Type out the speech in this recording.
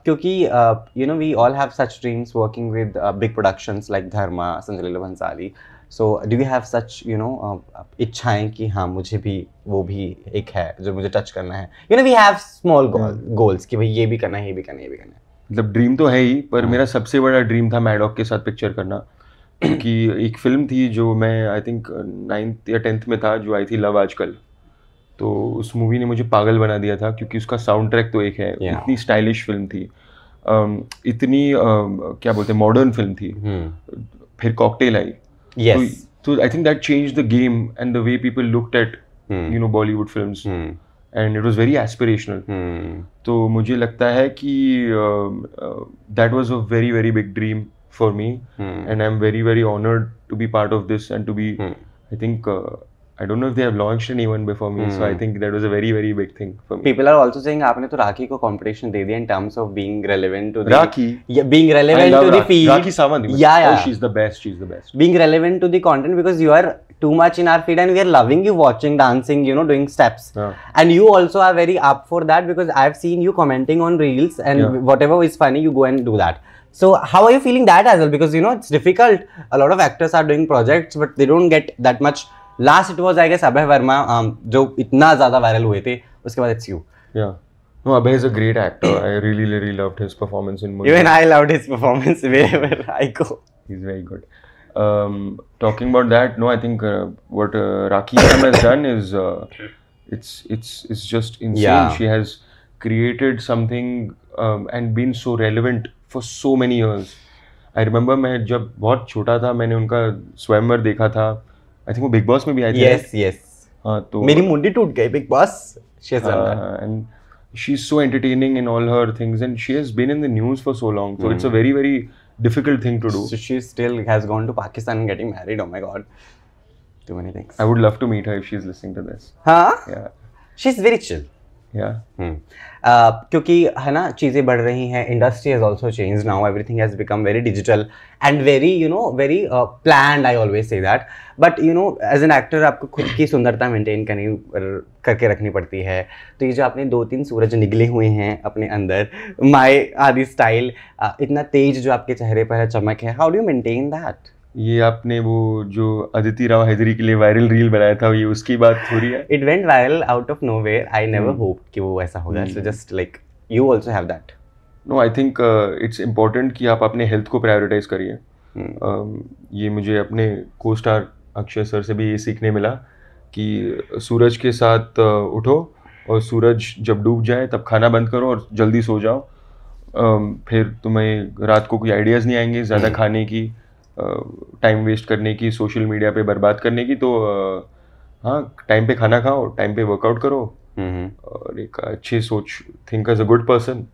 क्योंकि you know we all have such dreams working with big productions like Dharma, Sanjay Leela Bhansali. So do you have such इच्छाएं कि हाँ मुझे भी वो भी एक है जो मुझे टच करना है? We have small goals कि भाई ये भी करना है, ये भी करना है, ये भी करना है. मतलब ड्रीम तो है ही, पर मेरा सबसे बड़ा ड्रीम था मैडॉक के साथ पिक्चर करना. कि एक फिल्म थी जो मैं आई थिंक 9th या 10th में था, जो आई थी लव आजकल. तो उस मूवी ने मुझे पागल बना दिया था, क्योंकि उसका साउंड ट्रैक तो एक है. इतनी स्टाइलिश फिल्म थी, इतनी क्या बोलते हैं मॉडर्न फिल्म थी. फिर कॉकटेल आई. तो I think that change the game and the way people looked at Bollywood films, and it was very aspirational. तो मुझे लगता है कि that was a very very big dream for me, and I'm very very honored to be part of this and to be I think I don't know if they have launched anyone before me, so I think that was a very very big thing for me. People are also saying आपने तो राखी को competition दे दिया in terms of being relevant to the Rakhi, being relevant to the field. Rakhi Sawant, yeah. Oh, she's the best. Being relevant to the content, because you are too much in our feed and we are loving you watching, dancing, doing steps. And you also are very up for that, because I've seen you commenting on reels and whatever is funny you go and do that. So how are you feeling that as well? Because it's difficult. A lot of actors are doing projects but they don't get that much. Last it was I guess Abhay Verma जो इतना ज़्यादा viral हुए थे, उसके बाद it's you. Yeah. No, Abhay is a great actor. I really loved his performance in Munna. Even I loved his performance wherever I go. He's very good. Talking about that, no, I think what Rakhi Khan has done is it's just insane. Yeah. She has created something and been so relevant for so many years. I remember मैं जब बहुत छोटा था मैंने उनका स्वयंवर देखा था. I think वो बिग बॉस में भी आई थी. Yes. हाँ, तो मेरी मुंडी टूट गई big boss. She has done that. And she's so entertaining in all her things, and she has been in the news for so long. So it's a very very difficult thing to do. So she still has gone to Pakistan and getting married. Oh my God. Too many things. I would love to meet her if she's listening to this. हाँ? Yeah. She's very chill. Yeah. क्योंकि है ना चीज़ें बढ़ रही हैं. Industry has also change now. Everything has become very digital and very very planned. I always say that. But as an actor आपको खुद की सुंदरता मेंटेन करके रखनी पड़ती है. तो ये जो आपने 2-3 सूरज निकले हुए हैं अपने अंदर, माय आदि स्टाइल, इतना तेज जो आपके चेहरे पर है, चमक है, how do you maintain that? ये आपने वो जो अदिति राव हैदरी के लिए वायरल रील बनाया था, ये उसकी बात हो रही है? It went viral out of nowhere. I never hoped कि वो ऐसा होगा. So just like you also have that. No, I think it's important कि आप अपने हेल्थ को प्रायोरिटाइज करिए. ये मुझे अपने को स्टार अक्षय सर से भी ये सीखने मिला कि सूरज के साथ उठो, और सूरज जब डूब जाए तब खाना बंद करो और जल्दी सो जाओ. फिर तुम्हें रात को कोई आइडियाज़ नहीं आएंगे ज़्यादा खाने की, टाइम वेस्ट करने की, सोशल मीडिया पे बर्बाद करने की. तो हाँ, टाइम पे खाना खाओ, टाइम पे वर्कआउट करो, और एक अच्छी सोच, think as a good person.